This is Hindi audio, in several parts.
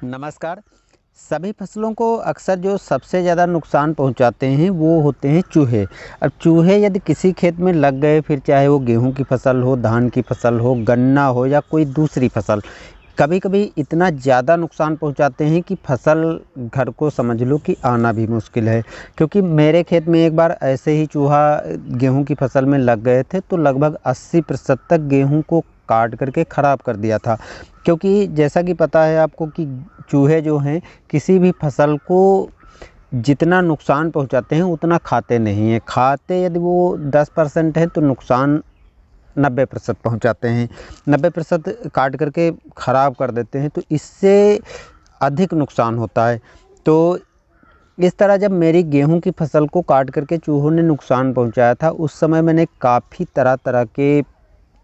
नमस्कार। सभी फसलों को अक्सर जो सबसे ज़्यादा नुकसान पहुंचाते हैं वो होते हैं चूहे। अब चूहे यदि किसी खेत में लग गए, फिर चाहे वो गेहूं की फसल हो, धान की फसल हो, गन्ना हो या कोई दूसरी फसल, कभी-कभी इतना ज़्यादा नुकसान पहुंचाते हैं कि फसल घर को समझ लो कि आना भी मुश्किल है। क्योंकि मेरे खेत में एक बार ऐसे ही चूहा गेहूं की फसल में लग गए थे, तो लगभग 80% तक गेहूं को काट करके ख़राब कर दिया था। क्योंकि जैसा कि पता है आपको कि चूहे जो हैं किसी भी फसल को जितना नुकसान पहुंचाते हैं उतना खाते नहीं हैं। खाते यदि वो 10% है तो नुकसान 90% पहुंचाते हैं। 90% काट करके ख़राब कर देते हैं, तो इससे अधिक नुकसान होता है। तो इस तरह जब मेरी गेहूं की फसल को काट करके चूहों ने नुकसान पहुंचाया था, उस समय मैंने काफ़ी तरह तरह के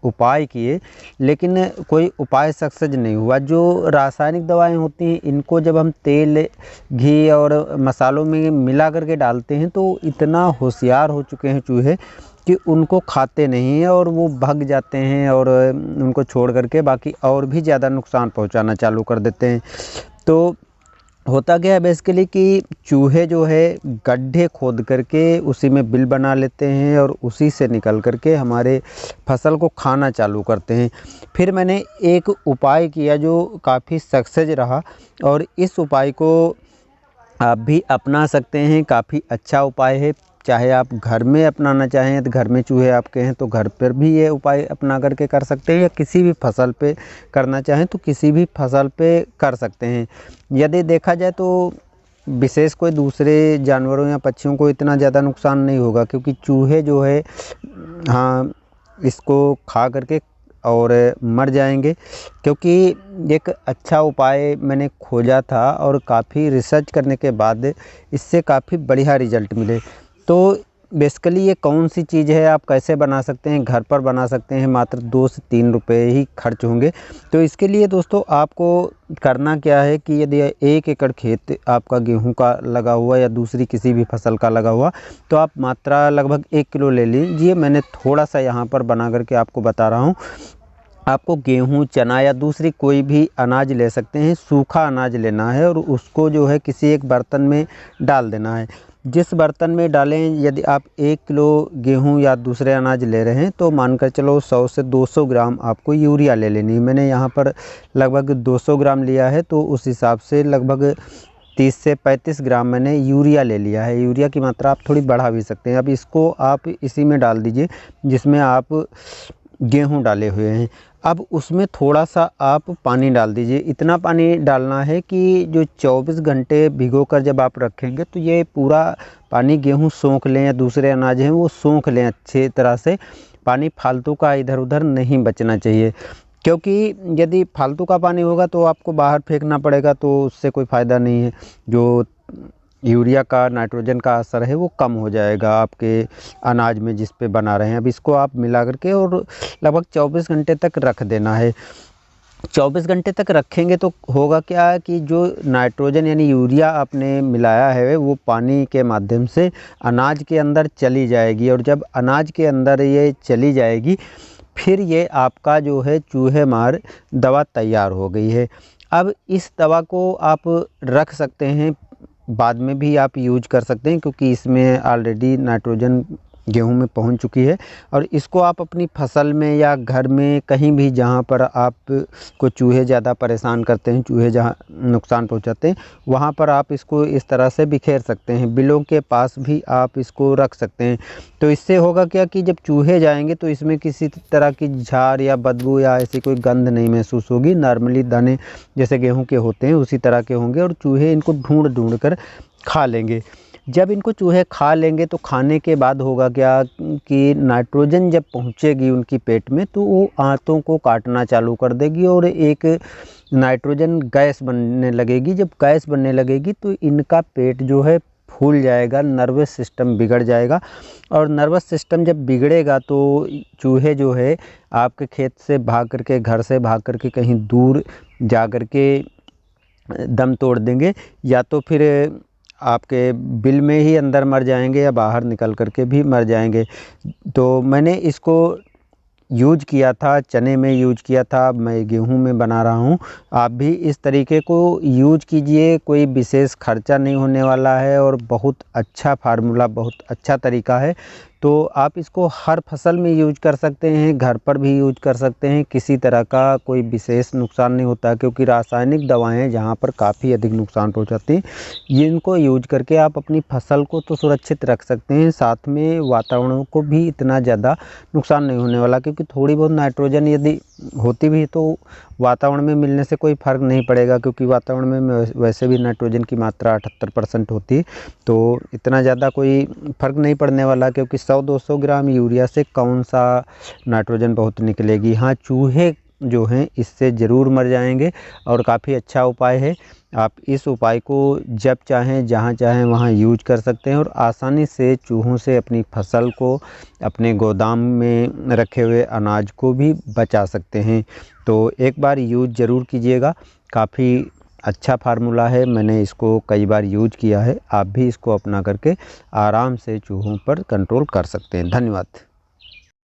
उपाय किए, लेकिन कोई उपाय सक्सेस नहीं हुआ। जो रासायनिक दवाएं होती हैं, इनको जब हम तेल, घी और मसालों में मिला करके डालते हैं तो इतना होशियार हो चुके हैं चूहे कि उनको खाते नहीं हैं और वो भाग जाते हैं और उनको छोड़ करके बाकी और भी ज़्यादा नुकसान पहुंचाना चालू कर देते हैं। तो होता क्या है बेसिकली कि चूहे जो है गड्ढे खोद करके उसी में बिल बना लेते हैं और उसी से निकल करके हमारे फसल को खाना चालू करते हैं। फिर मैंने एक उपाय किया जो काफ़ी सक्सेस रहा, और इस उपाय को आप भी अपना सकते हैं। काफ़ी अच्छा उपाय है। चाहे आप घर में अपनाना चाहें तो घर में चूहे आपके हैं तो घर पर भी ये उपाय अपना करके कर सकते हैं, या किसी भी फसल पे करना चाहें तो किसी भी फसल पे कर सकते हैं। यदि देखा जाए तो विशेष कोई दूसरे जानवरों या पक्षियों को इतना ज़्यादा नुकसान नहीं होगा, क्योंकि चूहे जो है हाँ इसको खा करके और मर जाएंगे। क्योंकि एक अच्छा उपाय मैंने खोजा था और काफ़ी रिसर्च करने के बाद इससे काफ़ी बढ़िया रिजल्ट मिले। तो बेसिकली ये कौन सी चीज़ है, आप कैसे बना सकते हैं, घर पर बना सकते हैं। मात्र 2 से 3 रुपए ही खर्च होंगे। तो इसके लिए दोस्तों आपको करना क्या है कि यदि 1 एकड़ खेत आपका गेहूं का लगा हुआ या दूसरी किसी भी फसल का लगा हुआ, तो आप मात्रा लगभग 1 किलो ले लीजिए। मैंने थोड़ा सा यहाँ पर बना करके आपको बता रहा हूँ। आपको गेहूँ, चना या दूसरी कोई भी अनाज ले सकते हैं। सूखा अनाज लेना है और उसको जो है किसी एक बर्तन में डाल देना है। जिस बर्तन में डालें, यदि आप 1 किलो गेहूँ या दूसरे अनाज ले रहे हैं तो मानकर चलो 100 से 200 ग्राम आपको यूरिया ले लेनी है। मैंने यहाँ पर लगभग 200 ग्राम लिया है, तो उस हिसाब से लगभग 30 से 35 ग्राम मैंने यूरिया ले लिया है। यूरिया की मात्रा आप थोड़ी बढ़ा भी सकते हैं। अब इसको आप इसी में डाल दीजिए जिसमें आप गेहूँ डाले हुए हैं। अब उसमें थोड़ा सा आप पानी डाल दीजिए। इतना पानी डालना है कि जो 24 घंटे भिगोकर जब आप रखेंगे तो ये पूरा पानी गेहूँ सोख लें या दूसरे अनाज हैं वो सोख लें अच्छे तरह से। पानी फालतू का इधर उधर नहीं बचना चाहिए, क्योंकि यदि फालतू का पानी होगा तो आपको बाहर फेंकना पड़ेगा, तो उससे कोई फ़ायदा नहीं है। जो यूरिया का, नाइट्रोजन का असर है वो कम हो जाएगा आपके अनाज में जिस पे बना रहे हैं। अब इसको आप मिला करके और लगभग 24 घंटे तक रख देना है। 24 घंटे तक रखेंगे तो होगा क्या कि जो नाइट्रोजन यानी यूरिया आपने मिलाया है वो पानी के माध्यम से अनाज के अंदर चली जाएगी, और जब अनाज के अंदर ये चली जाएगी फिर ये आपका जो है चूहे मार दवा तैयार हो गई है। अब इस दवा को आप रख सकते हैं, बाद में भी आप यूज कर सकते हैं, क्योंकि इसमें ऑलरेडी नाइट्रोजन गेहूं में पहुंच चुकी है। और इसको आप अपनी फसल में या घर में कहीं भी जहां पर आप को चूहे ज़्यादा परेशान करते हैं, चूहे जहां नुकसान पहुंचाते हैं, वहां पर आप इसको इस तरह से बिखेर सकते हैं। बिलों के पास भी आप इसको रख सकते हैं। तो इससे होगा क्या कि जब चूहे जाएंगे तो इसमें किसी तरह की झार या बदबू या ऐसी कोई गंध नहीं महसूस होगी। नॉर्मली दाने जैसे गेहूं के होते हैं उसी तरह के होंगे, और चूहे इनको ढूंढ ढूंढ कर खा लेंगे। जब इनको चूहे खा लेंगे तो खाने के बाद होगा क्या कि नाइट्रोजन जब पहुंचेगी उनकी पेट में तो वो आंतों को काटना चालू कर देगी और एक नाइट्रोजन गैस बनने लगेगी। जब गैस बनने लगेगी तो इनका पेट जो है फूल जाएगा, नर्वस सिस्टम बिगड़ जाएगा, और नर्वस सिस्टम जब बिगड़ेगा तो चूहे जो है आपके खेत से भाग करके, घर से भाग करके कहीं दूर जा कर के दम तोड़ देंगे, या तो फिर आपके बिल में ही अंदर मर जाएंगे या बाहर निकल करके भी मर जाएंगे। तो मैंने इसको यूज किया था, चने में यूज किया था, मैं गेहूं में बना रहा हूं। आप भी इस तरीके को यूज कीजिए, कोई विशेष खर्चा नहीं होने वाला है और बहुत अच्छा फार्मूला, बहुत अच्छा तरीका है। तो आप इसको हर फसल में यूज कर सकते हैं, घर पर भी यूज कर सकते हैं, किसी तरह का कोई विशेष नुकसान नहीं होता, क्योंकि रासायनिक दवाएं जहां पर काफ़ी अधिक नुकसान पहुंचाती हैं, ये इनको यूज करके आप अपनी फसल को तो सुरक्षित रख सकते हैं, साथ में वातावरण को भी इतना ज़्यादा नुकसान नहीं होने वाला। क्योंकि थोड़ी बहुत नाइट्रोजन यदि होती भी तो वातावरण में मिलने से कोई फ़र्क नहीं पड़ेगा, क्योंकि वातावरण में वैसे भी नाइट्रोजन की मात्रा 78% होती है, तो इतना ज़्यादा कोई फ़र्क नहीं पड़ने वाला। क्योंकि 100-200 ग्राम यूरिया से कौन सा नाइट्रोजन बहुत निकलेगी। हाँ, चूहे जो हैं इससे ज़रूर मर जाएंगे और काफ़ी अच्छा उपाय है। आप इस उपाय को जब चाहें, जहाँ चाहें वहाँ यूज कर सकते हैं और आसानी से चूहों से अपनी फसल को, अपने गोदाम में रखे हुए अनाज को भी बचा सकते हैं। तो एक बार यूज ज़रूर कीजिएगा, काफ़ी अच्छा फार्मूला है, मैंने इसको कई बार यूज किया है। आप भी इसको अपना करके आराम से चूहों पर कंट्रोल कर सकते हैं। धन्यवाद।